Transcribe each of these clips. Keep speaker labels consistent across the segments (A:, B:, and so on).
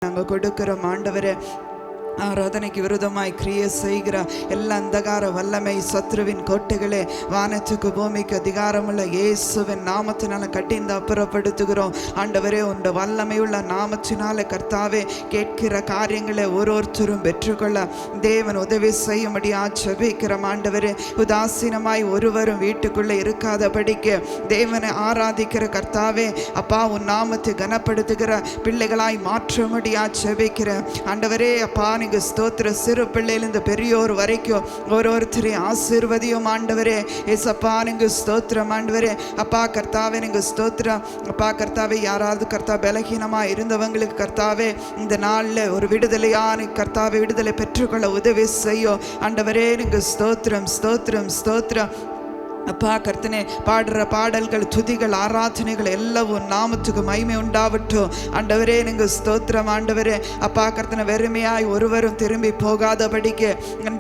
A: நாங்கள் கொடுக்கிறோம் ஆண்டவரே. ஆராதனைக்கு விரோதமாய் கிரியை செய்கிற எல்லா அந்தகார வல்லமை சத்ருவின் கோட்டைகளே வானத்துக்கு பூமிக்கு அதிகாரமுள்ள இயேசுவின் நாமத்தினால கட்டிந்து அப்புறப்படுத்துகிறோம் ஆண்டவரே. உண்ட வல்லமையுள்ள நாமத்தினால கர்த்தாவே கேட்கிற காரியங்களை ஒருத்தரும் பெற்றுக்கொள்ள தேவன் உதவி செய்யும்படியா ஜெபிக்கிறோம் ஆண்டவரே. உதாசீனமாய் ஒருவரும் வீட்டுக்குள்ளே இருக்காதபடிக்கு தேவனை ஆராதிக்கிற கர்த்தாவே அப்பா உன் நாமத்தை கனப்படுத்துகிற பிள்ளைகளாய் மாற்றும்படியா ஜெபிக்கிறேன் ஆண்டவரே. அப்பா நீங்க ஸ்தோத்திர, சிறு பிள்ளையிலிருந்து பெரியோர் வரைக்கும் ஒருத்தரையும் ஆசீர்வதியும் ஆண்டவரே. ஏசப்பா நீங்க ஸ்தோத்திரம் ஆண்டவரே. அப்பா கர்த்தாவே நீங்க ஸ்தோத்திரம். அப்பா கர்த்தாவே யாராவது கர்த்தா பலகீனமா இருந்தவங்களுக்கு கர்த்தாவே இந்த நாளில் ஒரு விடுதலையான கர்த்தாவே விடுதலை பெற்றுக்கொள்ள உதவி செய்யும் ஆண்டவரே. நீங்க ஸ்தோத்திரம் ஸ்தோத்திரம் ஸ்தோத்திரம். அப்பா கர்த்தனே பாடுற பாடல்கள் துதிகள் ஆராதனைகள் எல்லாவும் நாமத்துக்கு மகிமை உண்டாவட்டும் ஆண்டவரே. நீங்க ஸ்தோத்திரம் ஆண்டவரே. அப்பா கர்த்தனை வெறுமையாய் ஒருவரும் திரும்பி போகாதபடிக்கு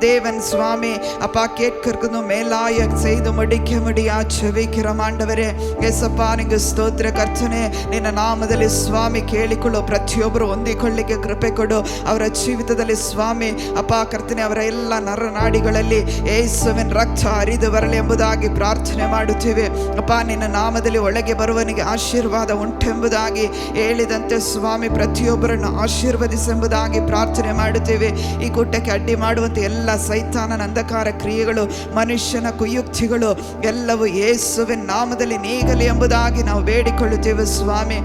A: தேவன் சுவாமி அப்பா கேட்கிறதும் மேலாய செய்து முடிக்க முடியா ஜெபிக்கிறோம் ಆಂಡವರೇ. ಏಸಪ್ಪ ನಿಂಗೆ ಸ್ತೋತ್ರ ಕರ್ತನೆ. ನಿನ್ನ ನಾಮದಲ್ಲಿ ಸ್ವಾಮಿ ಕೇಳಿಕೊಳ್ಳೋ ಪ್ರತಿಯೊಬ್ಬರು ಹೊಂದಿಕೊಳ್ಳಿಕ್ಕೆ ಕೃಪೆ ಕೊಡು ಅವರ ಜೀವಿತದಲ್ಲಿ ಸ್ವಾಮಿ. ಅಪ್ಪ ಕರ್ತನೆ ಅವರ ಎಲ್ಲ ನರನಾಡಿಗಳಲ್ಲಿ ಯೇಸುವಿನ ರಕ್ತ ಹರಿದು ಬರಲಿ ಎಂಬುದಾಗಿ ಪ್ರಾರ್ಥನೆ ಮಾಡುತ್ತೇವೆ ಅಪ್ಪ. ನಿನ್ನ ನಾಮದಲ್ಲಿ ಒಳಗೆ ಬರುವನಿಗೆ ಆಶೀರ್ವಾದ ಉಂಟೆಂಬುದಾಗಿ ಹೇಳಿದಂತೆ ಸ್ವಾಮಿ ಪ್ರತಿಯೊಬ್ಬರನ್ನು ಆಶೀರ್ವದಿಸೆಂಬುದಾಗಿ ಪ್ರಾರ್ಥನೆ ಮಾಡುತ್ತೇವೆ. ಈ ಕೂಟಕ್ಕೆ ಅಡ್ಡಿ ಮಾಡುವಂತೆ ಎಲ್ಲ ಸೈತಾನನ ಅಂಧಕಾರ ಕ್ರಿಯೆಗಳು ಮನುಷ್ಯನ ಕುಯುಕ್ತಿಗಳು ಎಲ್ಲವೂ ಯೇಸುವಿನ ನಾಮದಲ್ಲಿ ನೀಗಲಿ ಎಂಬುದಾಗಿ ನಾವು ಬೇಡಿಕೊಳ್ಳುತ್ತೇವೆ ಸ್ವಾಮಿ.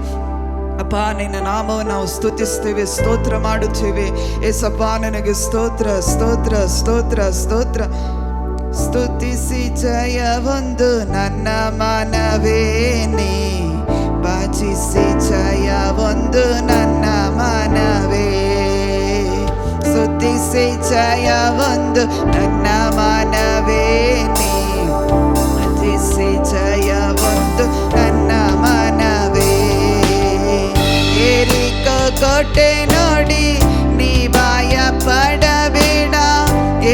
A: ಅಪ್ಪ ನಿನ್ನ ನಾಮವನ್ನು ನಾವು ಸ್ತುತಿಸ್ತೇವೆ, ಸ್ತೋತ್ರ ಮಾಡುತ್ತೇವೆ. ಏಸಪ್ಪ ನನಗೆ ಸ್ತೋತ್ರ ಸ್ತೋತ್ರ ಸ್ತೋತ್ರ ಸ್ತೋತ್ರ. ಸ್ತುತಿಸಿ ಜಯ ಒಂದು ನನ್ನ ಮನವೇ ನೀ, ಭಜಿಸಿ ಜಯ ಒಂದು ನನ್ನ ಮನವೇ. ಸ್ತುತಿಸಿ ಜಯ ಒಂದು ನನ್ನ ಮನವೇ ನೀ, ಭಜಿಸಿ ಜಯ ಒಂದು ನನ್ನ ಮನವೇ. ಏರಿಕೋ ಕೋಟೆ ನೋಡಿ ನೀ ಭಯ ಪಡಬೇಡ,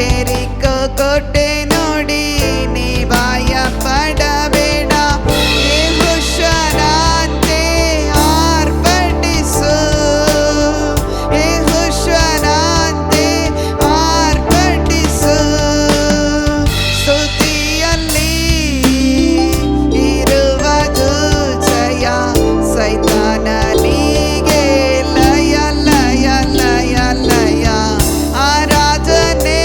A: ಏರಿಕೋ ಕೋಟೆ ನೋಡಿ ನೀ ಭಯ ಪಡಬೇಡ. ಯೆಹೋಶುವನಂತೆ ಆರ್ಭಟಿಸು, ಯೆಹೋಶುವನಂತೆ ಆರ್ಭಟಿಸು. ಸ್ತುತಿಯಲ್ಲಿ ಇರುವುದು ಜಯ, ಸೈತಾನನಿಗೆ ಲಯ ಲಯ ಲಯ ಲಯ. ಆರಾಧನೆಯಲ್ಲಿ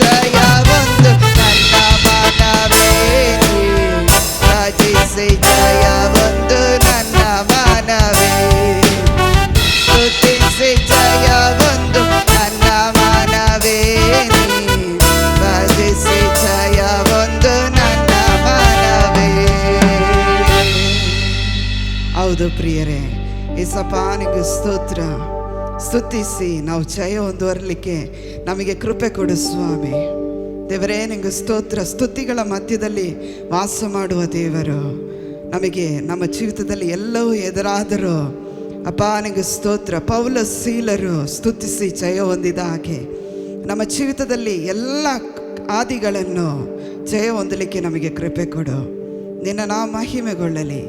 A: ಜಯ ಒಂದು ನನ್ನ ಮನವೇ ಭಜಿಸಿ ಜಯ ಒಂದು ನನ್ನ ಮನವೇ ಸ್ತುತಿಸಿ ಜಯ ಒಂದು ನನ್ನ ಮನವೇ ಭಜಿಸಿ ಜಯ ಒಂದು ನನ್ನ ಮನವೇ. ಹೌದು ಪ್ರಿಯರೇ, ಏಸಪ್ಪನಿಗೆ ಸ್ತೋತ್ರ. ಸ್ತುತಿಸಿ ನಾವು ಜಯ ಹೊಂದುವರಲಿಕ್ಕೆ ನಮಗೆ ಕೃಪೆ ಕೊಡು ಸ್ವಾಮಿ. ದೇವರೇ ನಿಂಗೆ ಸ್ತೋತ್ರ. ಸ್ತುತಿಗಳ ಮಧ್ಯದಲ್ಲಿ ವಾಸ ಮಾಡುವ ದೇವರು. ನಮಗೆ ನಮ್ಮ ಜೀವಿತದಲ್ಲಿ ಎಲ್ಲವೂ ಎದುರಾದರೂ ಅಪ್ಪ ನಿಂಗೆ ಸ್ತೋತ್ರ. ಪೌಲ ಸೀಲರು ಸ್ತುತಿಸಿ ಜಯ ಹೊಂದಿದ ಹಾಗೆ ನಮ್ಮ ಜೀವಿತದಲ್ಲಿ ಎಲ್ಲ ಆದಿಗಳನ್ನು ಜಯ ಹೊಂದಲಿಕ್ಕೆ ನಮಗೆ ಕೃಪೆ ಕೊಡು. ನಿನ್ನ ನಾಮ ಮಹಿಮೆಗೊಳ್ಳಲಿ.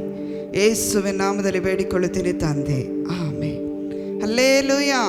A: ಯೇಸುವಿನ ನಾಮದಲ್ಲಿ ಬೇಡಿಕೊಳ್ಳುತ್ತೀನಿ ತಂದೆ, ಆಮೆನ್. ಹಲ್ಲೆಲೂಯಾ.